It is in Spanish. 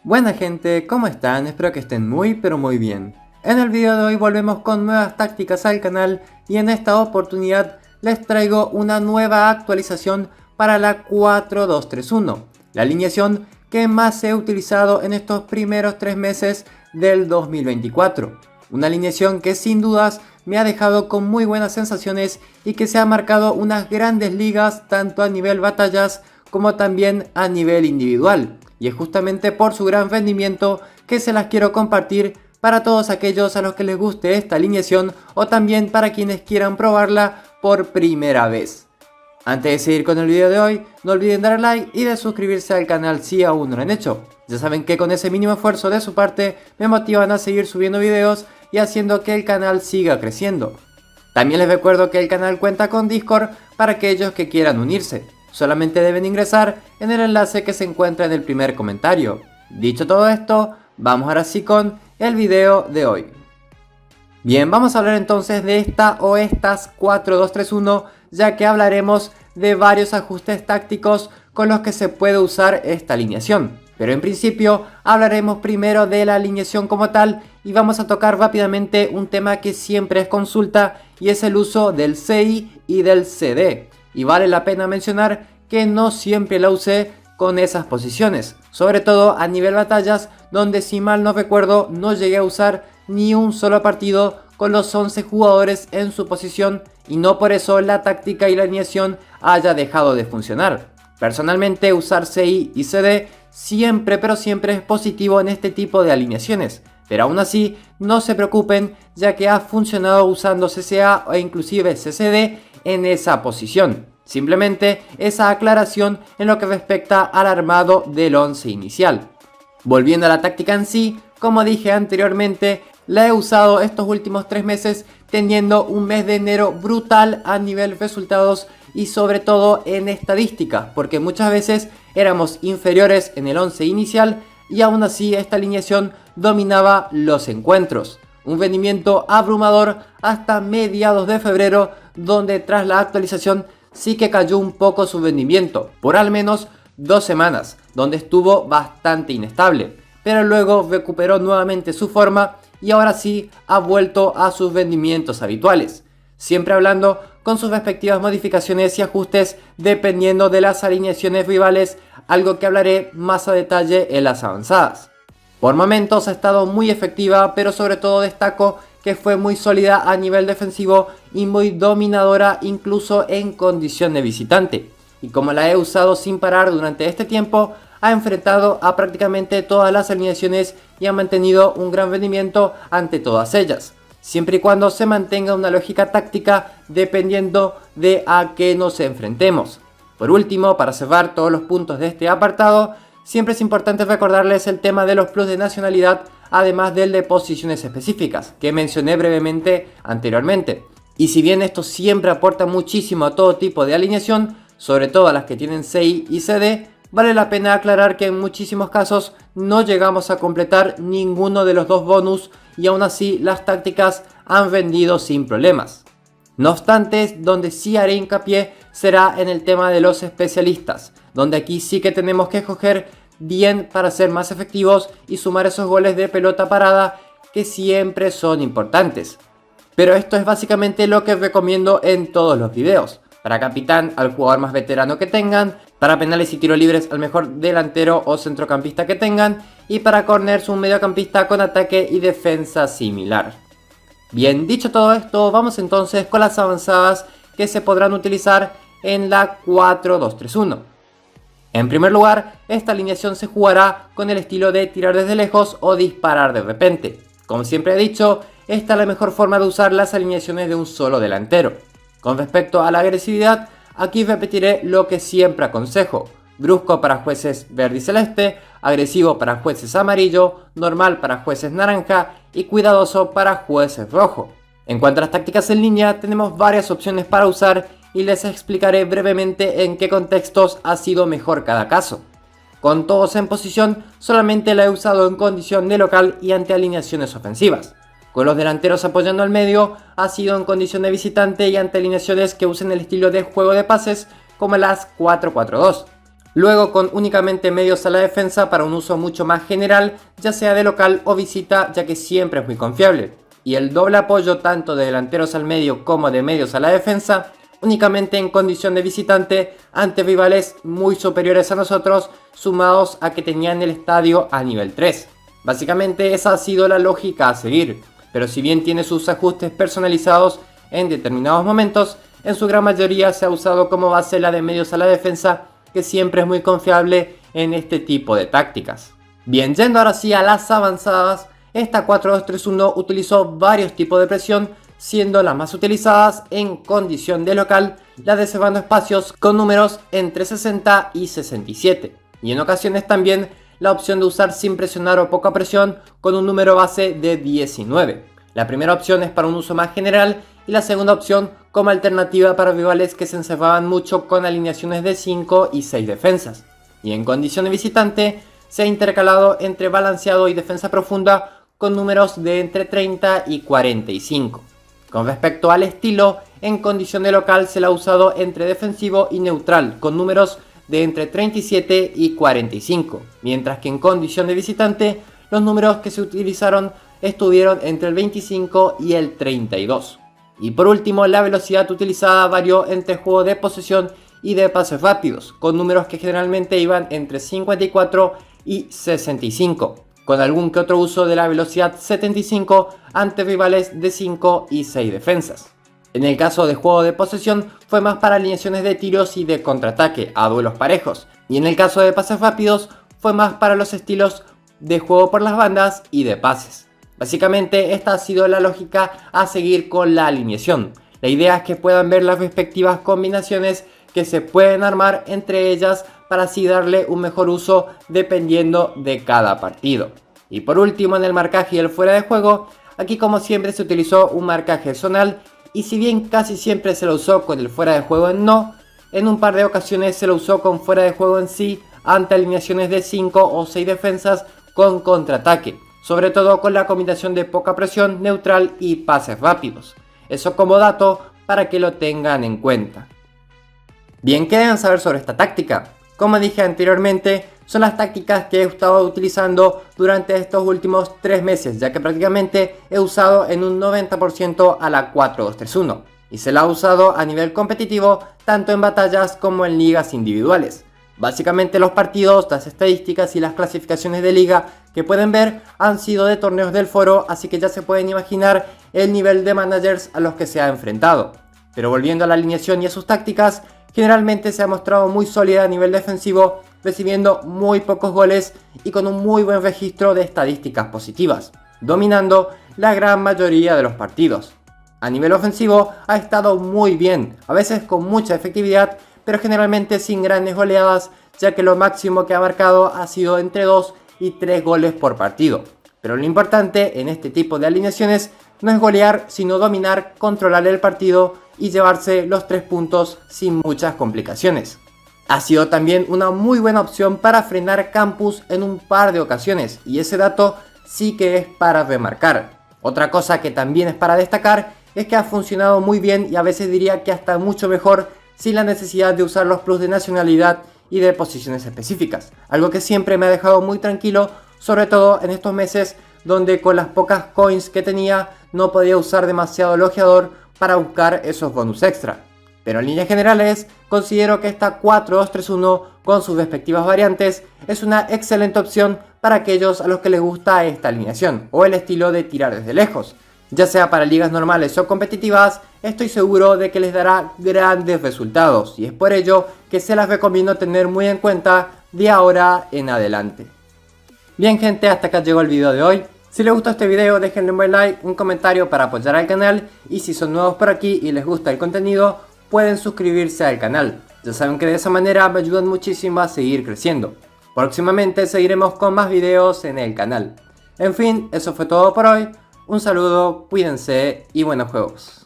Buena gente, ¿cómo están? Espero que estén muy pero muy bien. En el video de hoy volvemos con nuevas tácticas al canal y en esta oportunidad les traigo una nueva actualización para la 4-2-3-1, la alineación que más he utilizado en estos primeros 3 meses del 2024. Una alineación que sin dudas me ha dejado con muy buenas sensaciones y que se ha marcado unas grandes ligas tanto a nivel batallas como también a nivel individual. Y es justamente por su gran rendimiento que se las quiero compartir para todos aquellos a los que les guste esta alineación o también para quienes quieran probarla por primera vez. Antes de seguir con el video de hoy, no olviden darle like y de suscribirse al canal si aún no lo han hecho. Ya saben que con ese mínimo esfuerzo de su parte me motivan a seguir subiendo videos y haciendo que el canal siga creciendo. También les recuerdo que el canal cuenta con Discord para aquellos que quieran unirse. Solamente deben ingresar en el enlace que se encuentra en el primer comentario. Dicho todo esto, vamos ahora sí con el video de hoy. Bien, vamos a hablar entonces de esta o estas 4-2-3-1, ya que hablaremos de varios ajustes tácticos con los que se puede usar esta alineación. Pero en principio hablaremos primero de la alineación como tal y vamos a tocar rápidamente un tema que siempre es consulta y es el uso del CI y del CD. Y vale la pena mencionar que no siempre la usé con esas posiciones, sobre todo a nivel batallas, donde si mal no recuerdo no llegué a usar ni un solo partido con los 11 jugadores en su posición y no por eso la táctica y la alineación haya dejado de funcionar. Personalmente usar CI y CD siempre pero siempre es positivo en este tipo de alineaciones, pero aún así no se preocupen ya que ha funcionado usando CCA o inclusive CCD en esa posición. Simplemente esa aclaración en lo que respecta al armado del 11 inicial. Volviendo a la táctica en sí, como dije anteriormente, la he usado estos últimos 3 meses teniendo un mes de enero brutal a nivel resultados y sobre todo en estadística, porque muchas veces éramos inferiores en el 11 inicial y aún así esta alineación dominaba los encuentros. Un rendimiento abrumador hasta mediados de febrero, donde tras la actualización sí que cayó un poco su rendimiento, por al menos 2 semanas, donde estuvo bastante inestable, pero luego recuperó nuevamente su forma y ahora sí ha vuelto a sus rendimientos habituales, siempre hablando con sus respectivas modificaciones y ajustes dependiendo de las alineaciones rivales, algo que hablaré más a detalle en las avanzadas. Por momentos ha estado muy efectiva, pero sobre todo destaco que fue muy sólida a nivel defensivo y muy dominadora incluso en condición de visitante. Y como la he usado sin parar durante este tiempo, ha enfrentado a prácticamente todas las alineaciones y ha mantenido un gran rendimiento ante todas ellas, siempre y cuando se mantenga una lógica táctica dependiendo de a qué nos enfrentemos. Por último, para cerrar todos los puntos de este apartado, siempre es importante recordarles el tema de los plus de nacionalidad, además del de posiciones específicas, que mencioné brevemente anteriormente. Y si bien esto siempre aporta muchísimo a todo tipo de alineación, sobre todo a las que tienen CI y CD, vale la pena aclarar que en muchísimos casos no llegamos a completar ninguno de los dos bonus y aún así las tácticas han rendido sin problemas. No obstante, donde sí haré hincapié será en el tema de los especialistas, donde aquí sí que tenemos que escoger bien para ser más efectivos y sumar esos goles de pelota parada que siempre son importantes. Pero esto es básicamente lo que recomiendo en todos los videos. Para capitán al jugador más veterano que tengan, para penales y tiros libres al mejor delantero o centrocampista que tengan y para corners un mediocampista con ataque y defensa similar. Bien, dicho todo esto, vamos entonces con las avanzadas que se podrán utilizar en la 4-2-3-1. En primer lugar, esta alineación se jugará con el estilo de tirar desde lejos o disparar de repente. Como siempre he dicho, esta es la mejor forma de usar las alineaciones de un solo delantero. Con respecto a la agresividad, aquí repetiré lo que siempre aconsejo. Brusco para jueces verde y celeste, agresivo para jueces amarillo, normal para jueces naranja y cuidadoso para jueces rojo. En cuanto a las tácticas en línea, tenemos varias opciones para usar y les explicaré brevemente en qué contextos ha sido mejor cada caso. Con todos en posición, solamente la he usado en condición de local y ante alineaciones ofensivas. Con los delanteros apoyando al medio, ha sido en condición de visitante y ante alineaciones que usen el estilo de juego de pases como las 4-4-2. Luego con únicamente medios a la defensa para un uso mucho más general, ya sea de local o visita, ya que siempre es muy confiable. Y el doble apoyo tanto de delanteros al medio como de medios a la defensa, únicamente en condición de visitante ante rivales muy superiores a nosotros, sumados a que tenían el estadio a nivel 3. Básicamente esa ha sido la lógica a seguir, pero si bien tiene sus ajustes personalizados en determinados momentos, en su gran mayoría se ha usado como base la de medios a la defensa, que siempre es muy confiable en este tipo de tácticas. Bien, yendo ahora sí a las avanzadas, esta 4-2-3-1 utilizó varios tipos de presión, siendo las más utilizadas en condición de local la de cebando espacios con números entre 60 y 67, y en ocasiones también la opción de usar sin presionar o poca presión con un número base de 19. La primera opción es para un uso más general y la segunda opción como alternativa para rivales que se encerraban mucho con alineaciones de 5 y 6 defensas. Y en condición de visitante se ha intercalado entre balanceado y defensa profunda con números de entre 30 y 45. Con respecto al estilo, en condición de local se la ha usado entre defensivo y neutral con números de entre 37 y 45, mientras que en condición de visitante los números que se utilizaron estuvieron entre el 25 y el 32. Y por último, la velocidad utilizada varió entre juego de posesión y de pases rápidos, con números que generalmente iban entre 54 y 65, con algún que otro uso de la velocidad 75 ante rivales de 5 y 6 defensas. En el caso de juego de posesión fue más para alineaciones de tiros y de contraataque a duelos parejos, y en el caso de pases rápidos fue más para los estilos de juego por las bandas y de pases. Básicamente esta ha sido la lógica a seguir con la alineación. La idea es que puedan ver las respectivas combinaciones que se pueden armar entre ellas para así darle un mejor uso dependiendo de cada partido. Y por último, en el marcaje y el fuera de juego, aquí como siempre se utilizó un marcaje zonal, y si bien casi siempre se lo usó con el fuera de juego en no, en un par de ocasiones se lo usó con fuera de juego en sí ante alineaciones de 5 o 6 defensas con contraataque, sobre todo con la combinación de poca presión, neutral y pases rápidos. Eso como dato para que lo tengan en cuenta. Bien, ¿qué deben saber sobre esta táctica? Como dije anteriormente, son las tácticas que he estado utilizando durante estos últimos 3 meses, ya que prácticamente he usado en un 90% a la 4-2-3-1, y se la ha usado a nivel competitivo tanto en batallas como en ligas individuales. Básicamente los partidos, las estadísticas y las clasificaciones de liga que pueden ver han sido de torneos del foro, así que ya se pueden imaginar el nivel de managers a los que se ha enfrentado. Pero volviendo a la alineación y a sus tácticas, generalmente se ha mostrado muy sólida a nivel defensivo, recibiendo muy pocos goles y con un muy buen registro de estadísticas positivas, dominando la gran mayoría de los partidos. A nivel ofensivo ha estado muy bien, a veces con mucha efectividad, pero generalmente sin grandes goleadas, ya que lo máximo que ha marcado ha sido entre 2 y 3 goles por partido. Pero lo importante en este tipo de alineaciones no es golear, sino dominar, controlar el partido y llevarse los 3 puntos sin muchas complicaciones. Ha sido también una muy buena opción para frenar Campus en un par de ocasiones, y ese dato sí que es para remarcar. Otra cosa que también es para destacar es que ha funcionado muy bien, y a veces diría que hasta mucho mejor, sin la necesidad de usar los plus de nacionalidad y de posiciones específicas, algo que siempre me ha dejado muy tranquilo, sobre todo en estos meses donde con las pocas coins que tenía no podía usar demasiado elogiador para buscar esos bonus extra. Pero en líneas generales considero que esta 4-2-3-1 con sus respectivas variantes es una excelente opción para aquellos a los que les gusta esta alineación o el estilo de tirar desde lejos. Ya sea para ligas normales o competitivas, estoy seguro de que les dará grandes resultados, y es por ello que se las recomiendo tener muy en cuenta de ahora en adelante. Bien gente, hasta acá llegó el video de hoy. Si les gustó este video, déjenle un buen like, un comentario para apoyar al canal, y si son nuevos por aquí y les gusta el contenido, pueden suscribirse al canal. Ya saben que de esa manera me ayudan muchísimo a seguir creciendo. Próximamente seguiremos con más videos en el canal. En fin, eso fue todo por hoy. Un saludo, cuídense y buenos juegos.